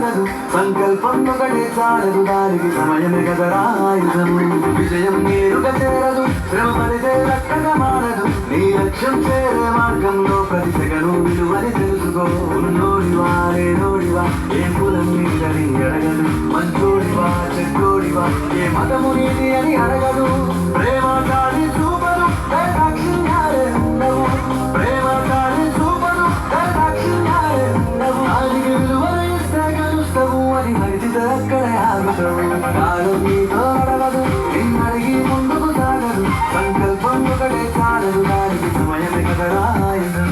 సాగదు సంకల్పం ఒకటే చాలదు దానికి సమయమే కదరా ఆయుధం విజయం నేరుగా చేరదు శ్రమ పడితే లక్కగా మారదు నీ లక్ష్యం చేరే మార్గంలో ప్రతి సెగను విలువని తెలుసుకో ఉన్నోడివా లేనోడివా ఏ కులం నీదని అడగదు మంచోడివా చెడ్డోడివా ఏ మతము నీది అని అడగదు ప్రేమ కాని చూపదు దాక్షిణ్యాలే ఉండవు ప్రేమ కాని చూపదు దాక్షిణ్యాలే ఉండవు ఆదికి విలువలు ఇస్తే కలుస్తావు అని మరిచితే అక్కడే ఆగుతావు కాలం నీతో నడవదు నిన్నడిగి ముందుకు సాగదు సంకల్పం ఒకటే చాలదు దానికి సమయమే కదరా ఆయుధం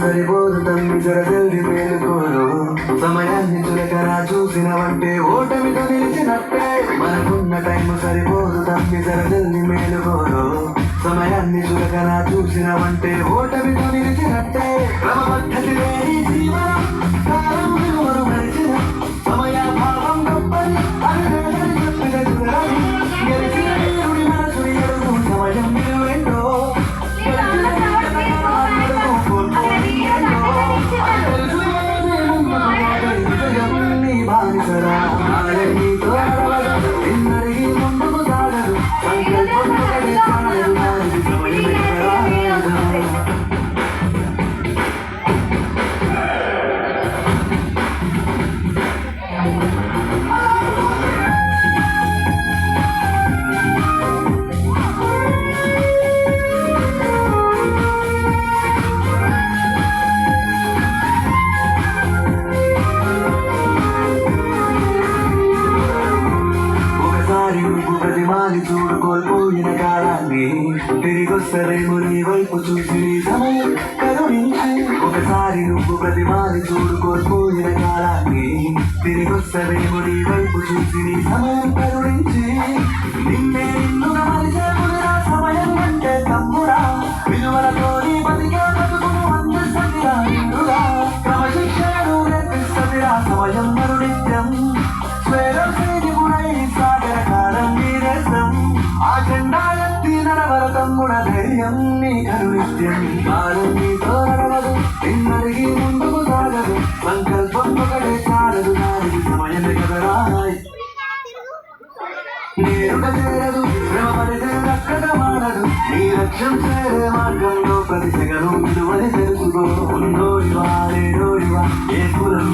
సరిపోదు తమ్మి జర జల్ది మేలుకోరు సమయాన్ని చులకరా చూసినవంటే ఓటమితో నిలిచినట్టే మనకున్న టైం సరిపోదు తమ్మి జర జల్ది మేలుకోరు సమయాన్ని చులకరా చూసినవంటే ఓటమితో నిలిచినట్టే క్రమపద్ధతి లేని జీవనం కాలం విలువను మరిచిన సమయాభావం గొప్పది అది చెప్పిన గెలిచిన వీరుడి మనసుని ఎరుగు సమయం విలువేంటో నిన్నడిగి ముందుకు సాగదు సంకల్పం ఒకటే చాలదు దానికి సమయమే కదరా ఆయుధం ప్రతిమాని చూడు కోల్పోయిన కాలాన్ని తిరిగొస్తరేమో నీ వైపు చూసి నీ సమయం కరుణించి ఒకసారి నువ్వు ప్రతిమాని చూడు కోల్పోయిన కాలాన్ని తిరిగొస్తరేమో నీ వైపు చూసి నీ సమయం కరుణించి నిన్నే నిన్నుగా మరిచేమురా సమయం అంటే తమ్ముడా విలువలతో నీ బతికే బతుకును అందిస్తదిరా నిన్నుగా క్రమశిక్షణను నేర్పిస్తదిరా సమయం మరునిత్యం స్వేరం గుణై సాగర కాలం నీరేసం ఆ జెండా ఎత్తి నడవర తమ్ముడ ధైర్యం నీ కరునిత్యం కాలం నీతో నడవదు నిన్నడిగి ముందుకు సాగదు సంకల్పం ఒకటే చాలదు దానికి సమయమే కదరా నేరుగా చేరదు శ్రమ పడితే లక్కగా మారదు నీ లక్ష్యం చేరే మార్గంలో ప్రతి సెగను విలువని తెలుసుకో ఉన్నోడివా లేనోడివా ఏ కులం